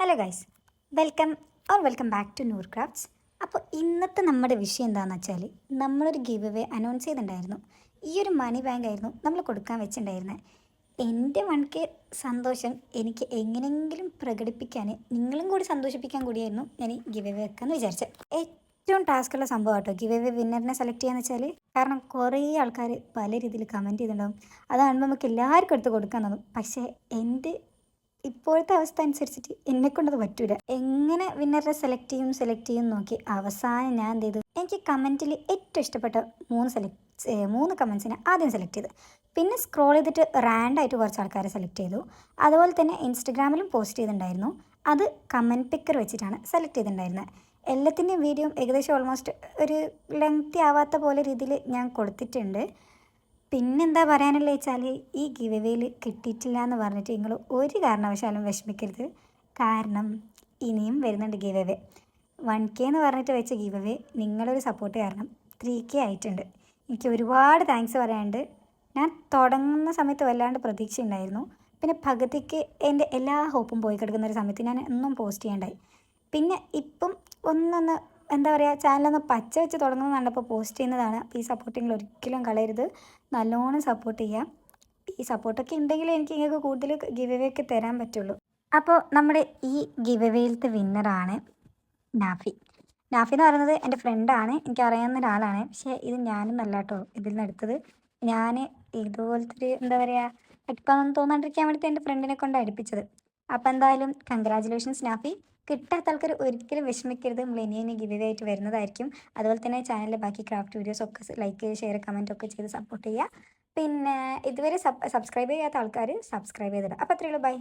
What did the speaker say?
Hello guys, welcome back to Noor Crafts. അപ്പോൾ ഇന്നത്തെ നമ്മുടെ വിഷയം എന്താണെന്ന് വെച്ചാൽ നമ്മളൊരു ഗിവ് അവേ അനൗൺസ് ചെയ്തിട്ടുണ്ടായിരുന്നു. ഈ ഒരു മണി ബാങ്ക് ആയിരുന്നു നമ്മൾ കൊടുക്കാൻ വെച്ചിട്ടുണ്ടായിരുന്നത്. എൻ്റെ 1K സന്തോഷം എനിക്ക് എങ്ങനെയെങ്കിലും പ്രകടിപ്പിക്കാൻ, നിങ്ങളും കൂടി സന്തോഷിപ്പിക്കാൻ കൂടിയായിരുന്നു ഞാൻ ഈ ഗിവ് അവേ വെക്കാമെന്ന് വിചാരിച്ചത്. ഏറ്റവും ടാസ്ക്കുള്ള സംഭവം കേട്ടോ ഗിവ് അവേ വിന്നറിനെ സെലക്ട് ചെയ്യാന്ന് വെച്ചാൽ. കാരണം കുറേ ആൾക്കാർ പല രീതിയിൽ കമൻറ്റ് ചെയ്തിട്ടുണ്ടാവും. അതാണ് നമുക്ക് എല്ലാവർക്കും എടുത്ത് കൊടുക്കാൻ തോന്നും. പക്ഷേ എൻ്റെ ഇപ്പോഴത്തെ അവസ്ഥ അനുസരിച്ചിട്ട് എന്നെക്കൊണ്ടത് പറ്റൂല. എങ്ങനെ വിന്നറെ സെലക്ട് ചെയ്യും നോക്കി അവസാനം ഞാൻ എന്ത് ചെയ്തു, എനിക്ക് കമൻറ്റിൽ ഏറ്റവും ഇഷ്ടപ്പെട്ട മൂന്ന് കമൻസിനെ ആദ്യം സെലക്ട് ചെയ്ത്, പിന്നെ സ്ക്രോൾ ചെയ്തിട്ട് റാൻഡായിട്ട് കുറച്ച് ആൾക്കാരെ സെലക്ട് ചെയ്തു. അതുപോലെ തന്നെ ഇൻസ്റ്റഗ്രാമിലും പോസ്റ്റ് ചെയ്തിട്ടുണ്ടായിരുന്നു. അത് കമൻറ്റ് പിക്കർ വെച്ചിട്ടാണ് സെലക്ട് ചെയ്തിട്ടുണ്ടായിരുന്നത്. എല്ലാത്തിൻ്റെയും വീഡിയോ ഏകദേശം ഓൾമോസ്റ്റ് ഒരു ലെങ്തി ആവാത്ത പോലെ രീതിയിൽ ഞാൻ കൊടുത്തിട്ടുണ്ട്. പിന്നെന്താ പറയാനുള്ള വെച്ചാൽ, ഈ ഗിവ് അവേയിൽ കിട്ടിയിട്ടില്ല എന്ന് പറഞ്ഞിട്ട് നിങ്ങൾ ഒരു കാരണവശാലും വിഷമിക്കരുത്. കാരണം ഇനിയും വരുന്നുണ്ട് ഗിവ് അവേ. 1K എന്ന് പറഞ്ഞിട്ട് വെച്ച ഗിവ് അവേ നിങ്ങളൊരു സപ്പോർട്ട് കാരണം 3K ആയിട്ടുണ്ട്. എനിക്ക് ഒരുപാട് താങ്ക്സ് പറയാനുണ്ട്. ഞാൻ തുടങ്ങുന്ന സമയത്ത് വല്ലാണ്ട് പ്രതീക്ഷ ഉണ്ടായിരുന്നു. പിന്നെ പകുതിക്ക് എൻ്റെ എല്ലാ ഹോപ്പും പോയി കിടക്കുന്ന ഒരു സമയത്ത് ഞാൻ ഒന്നും പോസ്റ്റ് ചെയ്യണ്ടായി. പിന്നെ ഇപ്പം ഒന്നൊന്ന് എന്താ പറയുക, ചാനലൊന്ന് പച്ച വെച്ച് തുടങ്ങുന്നത് കണ്ടപ്പോൾ പോസ്റ്റ് ചെയ്യുന്നതാണ്. അപ്പോൾ ഈ സപ്പോർട്ടിങ്ങൾ ഒരിക്കലും കളയരുത്, നല്ലോണം സപ്പോർട്ട് ചെയ്യാം. ഈ സപ്പോർട്ടൊക്കെ ഉണ്ടെങ്കിൽ എനിക്ക് നിങ്ങൾക്ക് കൂടുതൽ ഗിവ് അവേ ഒക്കെ തരാൻ പറ്റുള്ളൂ. അപ്പോൾ നമ്മുടെ ഈ ഗിവ് അവേയിലത്തെ വിന്നറാണ് നാഫി. നാഫി എന്ന് പറയുന്നത് എൻ്റെ ഫ്രണ്ടാണ്, എനിക്ക് അറിയാവുന്ന ഒരാളാണ്. പക്ഷേ ഇത് ഞാനും നല്ല കേട്ടോ ഇതിൽ നിന്ന് എടുത്തത്. ഞാൻ ഇതുപോലത്തെ ഒരു എന്താ പറയുക, എടുക്കാമെന്ന് തോന്നാണ്ടിരിക്കാൻ വേണ്ടിയിട്ട് എൻ്റെ ഫ്രണ്ടിനെ കൊണ്ട് അടുപ്പിച്ചത്. അപ്പോൾ എന്തായാലും കൺഗ്രാജുലേഷൻസ് നാഫി. കിട്ടാത്ത ആൾക്കാർ ഒരിക്കലും വിഷമിക്കരുത്, നമ്മൾ ഇനി ഗിവ് അവേ ആയിട്ട് വരുന്നതായിരിക്കും. അതുപോലെ തന്നെ ചാനലിലെ ബാക്കി ക്രാഫ്റ്റ് വീഡിയോസ് ഒക്കെ ലൈക്ക്, ഷെയർ, കമൻറ്റ് ഒക്കെ ചെയ്ത് സപ്പോർട്ട് ചെയ്യുക. പിന്നെ ഇതുവരെ സബ്സ്ക്രൈബ് ചെയ്യാത്ത ആൾക്കാർ സബ്സ്ക്രൈബ് ചെയ്തിടുക. അപ്പോൾ അത്രയേ ഉള്ളൂ, ബൈ.